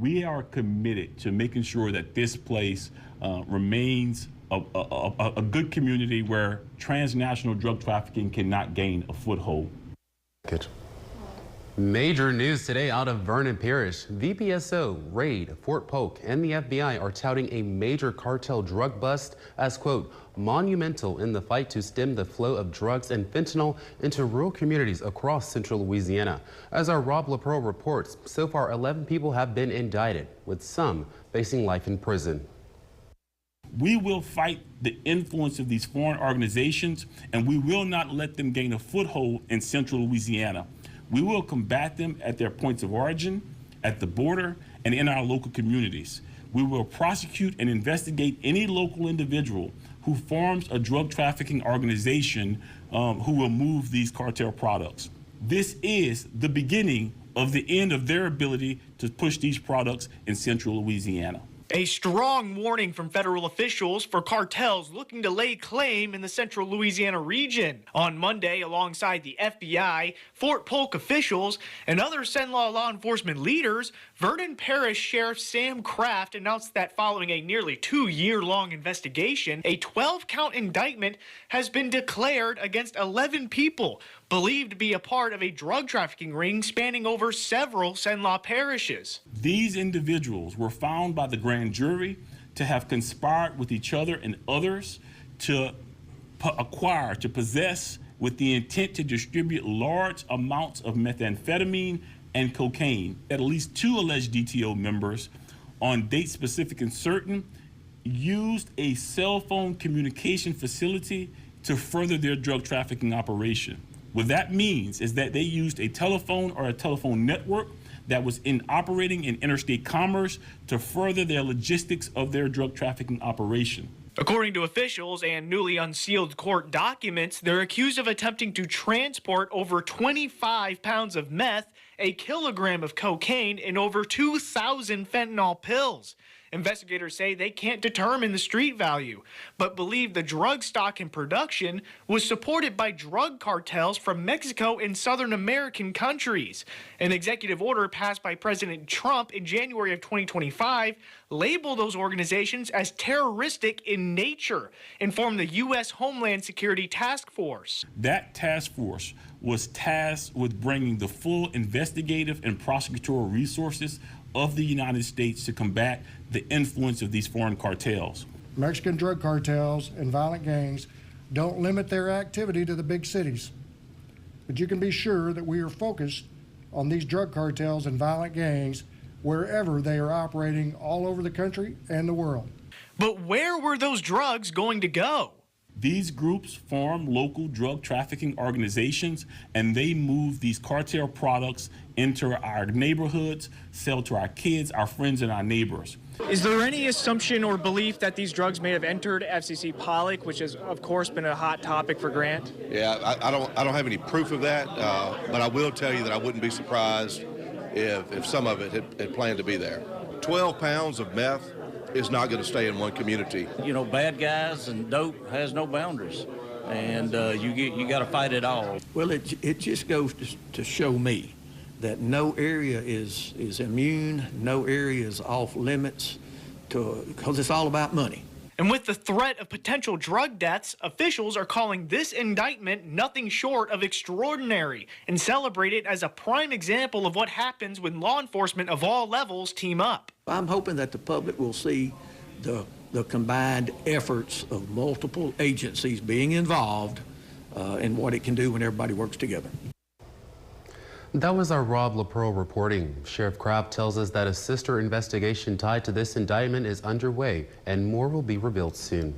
We are committed to making sure that this place remains a good community where transnational drug trafficking cannot gain a foothold. Good. Major news today out of Vernon Parish. VPSO, Raid, Fort Polk, and the FBI are touting a major cartel drug bust as, quote, monumental in the fight to stem the flow of drugs and fentanyl into rural communities across Central Louisiana. As our Rob LaPro reports, so far 11 people have been indicted, with some facing life in prison. We will fight the influence of these foreign organizations, and we will not let them gain a foothold in Central Louisiana. We will combat them at their points of origin, at the border, and in our local communities. We will prosecute and investigate any local individual who forms a drug trafficking organization who will move these cartel products. This is the beginning of the end of their ability to push these products in Central Louisiana. A strong warning from federal officials for cartels looking to lay claim in the Central Louisiana region. On Monday, alongside the FBI, Fort Polk officials, and other Cenla law enforcement leaders, Vernon Parish Sheriff Sam Kraft announced that following a nearly 2-year-long investigation, a 12-count indictment has been declared against 11 people believed to be a part of a drug trafficking ring spanning over several Cenla parishes. These individuals were found by the grand jury to have conspired with each other and others to possess with the intent to distribute large amounts of methamphetamine and cocaine. At least 2 alleged DTO members, on dates specific and certain, used a cell phone communication facility to further their drug trafficking operation. What that means is that they used a telephone or a telephone network that was operating in interstate commerce to further their logistics of their drug trafficking operation. According to officials and newly unsealed court documents, they're accused of attempting to transport over 25 pounds of meth, a kilogram of cocaine, and over 2,000 fentanyl pills. Investigators say they can't determine the street value, but believe the drug stock in production was supported by drug cartels from Mexico and Southern American countries. An executive order passed by President Trump in January of 2025 labeled those organizations as terroristic in nature and formed the U.S. Homeland Security Task Force. That task force was tasked with bringing the full investigative and prosecutorial resources of the United States to combat the influence of these foreign cartels. Mexican drug cartels and violent gangs don't limit their activity to the big cities. But you can be sure that we are focused on these drug cartels and violent gangs wherever they are operating all over the country and the world. But where were those drugs going to go? These groups form local drug trafficking organizations, and they move these cartel products into our neighborhoods, sell to our kids, our friends, and our neighbors. Is there any assumption or belief that these drugs may have entered FCC Pollock, which has, of course, been a hot topic for Grant? Yeah, I don't have any proof of that, but I will tell you that I wouldn't be surprised if some of it had planned to be there. 12 pounds of meth is not going to stay in one community. You know, bad guys and dope has no boundaries, and you got to fight it all. Well, it just goes to show me that no area is immune, no area is off limits, because it's all about money. And with the threat of potential drug deaths, officials are calling this indictment nothing short of extraordinary and celebrate it as a prime example of what happens when law enforcement of all levels team up. I'm hoping that the public will see the combined efforts of multiple agencies being involved in what it can do when everybody works together. That was our Rob LaPro reporting. Sheriff Kraft tells us that a sister investigation tied to this indictment is underway and more will be revealed soon.